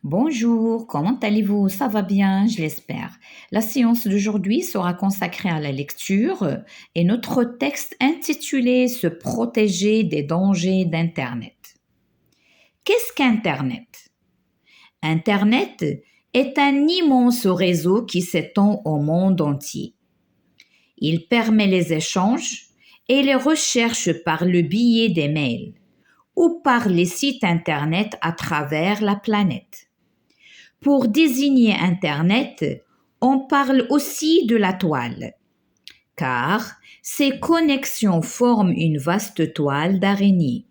Bonjour, comment allez-vous? Ça va bien, je l'espère. La séance d'aujourd'hui sera consacrée à la lecture et notre texte intitulé Se protéger des dangers d'Internet. Qu'est-ce qu'Internet? Internet est un immense réseau qui s'étend au monde entier. Il permet les échanges et les recherches par le biais des mails ou par les sites Internet à travers la planète. Pour désigner Internet, on parle aussi de la toile, car ces connexions forment une vaste toile d'araignée.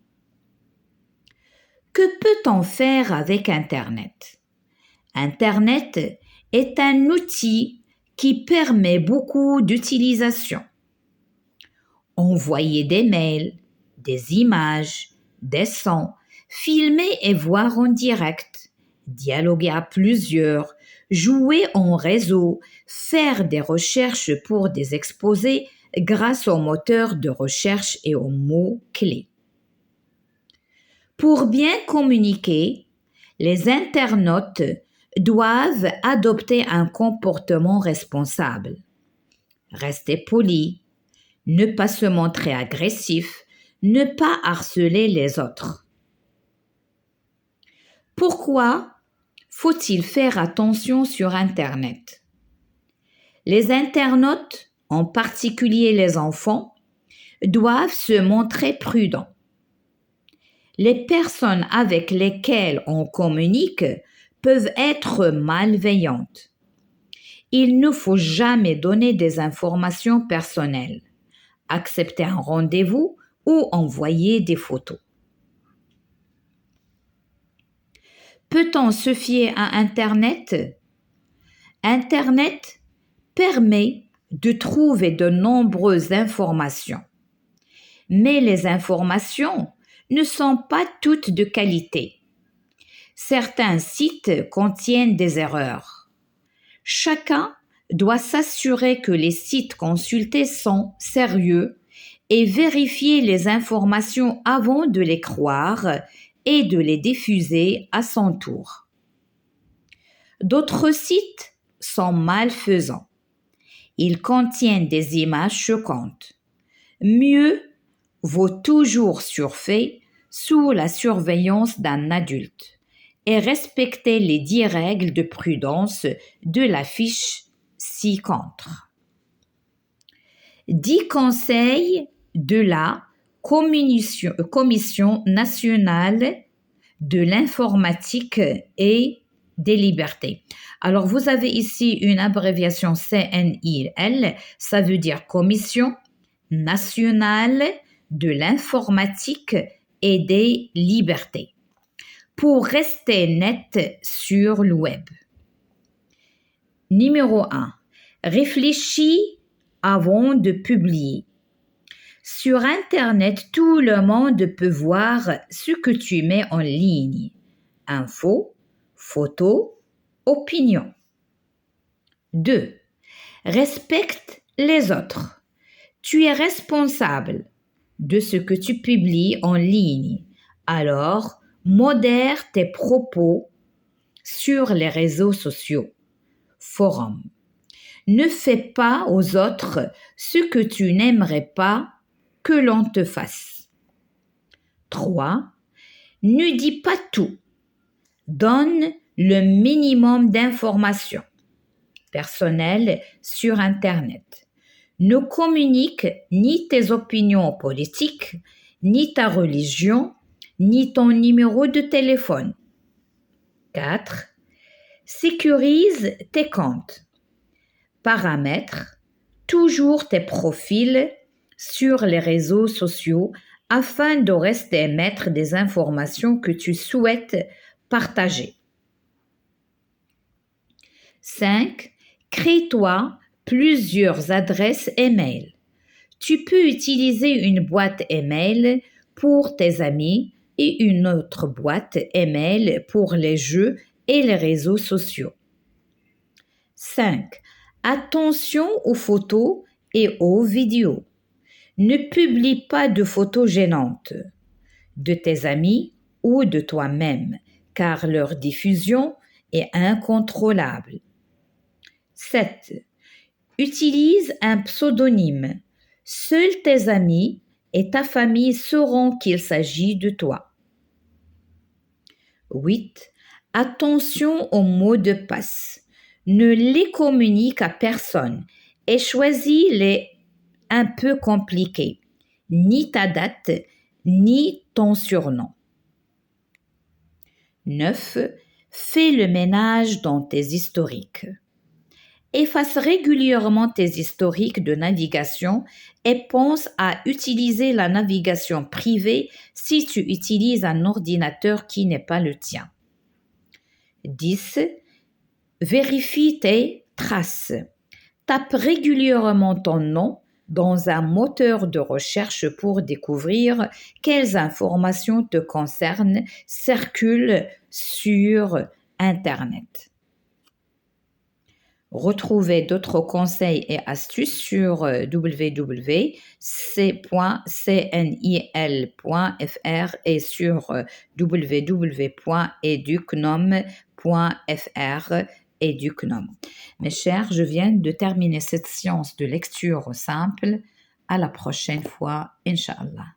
Que peut-on faire avec Internet? Internet est un outil qui permet beaucoup d'utilisation. Envoyer des mails, des images, des sons, filmer et voir en direct, dialoguer à plusieurs, jouer en réseau, faire des recherches pour des exposés grâce aux moteurs de recherche et aux mots-clés. Pour bien communiquer, les internautes doivent adopter un comportement responsable. Rester poli, ne pas se montrer agressif, ne pas harceler les autres. Pourquoi faut-il faire attention sur Internet? Les internautes, en particulier les enfants, doivent se montrer prudents. Les personnes avec lesquelles on communique peuvent être malveillantes. Il ne faut jamais donner des informations personnelles, accepter un rendez-vous ou envoyer des photos. Peut-on se fier à Internet? Internet permet de trouver de nombreuses informations, mais les informations ne sont pas toutes de qualité. Certains sites contiennent des erreurs. Chacun doit s'assurer que les sites consultés sont sérieux et vérifier les informations avant de les croire et de les diffuser à son tour. D'autres sites sont malfaisants. Ils contiennent des images choquantes. Mieux vaut toujours surfer sous la surveillance d'un adulte et respecter les 10 règles de prudence de la fiche ci-contre. 10 conseils de la Commission nationale de l'informatique et des libertés. Alors, vous avez ici une abréviation CNIL, ça veut dire Commission nationale de l'informatique et des libertés. Pour rester net sur le web. Numéro 1. Réfléchis avant de publier. Sur Internet, tout le monde peut voir ce que tu mets en ligne. Infos, photos, opinions. 2. Respecte les autres. Tu es responsable de ce que tu publies en ligne. Alors, modère tes propos sur les réseaux sociaux, forums. Ne fais pas aux autres ce que tu n'aimerais pas que l'on te fasse. 3. Ne dis pas tout. Donne le minimum d'informations personnelles sur Internet. Ne communique ni tes opinions politiques, ni ta religion, ni ton numéro de téléphone. 4. Sécurise tes comptes. Paramètre toujours tes profils sur les réseaux sociaux afin de rester maître des informations que tu souhaites partager. 5. Crée-toi plusieurs adresses email. Tu peux utiliser une boîte email pour tes amis et une autre boîte email pour les jeux et les réseaux sociaux. 5. Attention aux photos et aux vidéos. Ne publie pas de photos gênantes de tes amis ou de toi-même, car leur diffusion est incontrôlable. 7. Utilise un pseudonyme. Seuls tes amis et ta famille sauront qu'il s'agit de toi. 8. Attention aux mots de passe. Ne les communique à personne et choisis les un peu compliqués, ni ta date, ni ton surnom. 9. Fais le ménage dans tes historiques. Efface régulièrement tes historiques de navigation et pense à utiliser la navigation privée si tu utilises un ordinateur qui n'est pas le tien. 10. Vérifie tes traces. Tape régulièrement ton nom dans un moteur de recherche pour découvrir quelles informations te concernent circulent sur Internet. Retrouvez d'autres conseils et astuces sur www.cnil.fr et sur www.educnom.fr. Educnom. Mes chers, je viens de terminer cette séance de lecture simple. À la prochaine fois, Inch'Allah.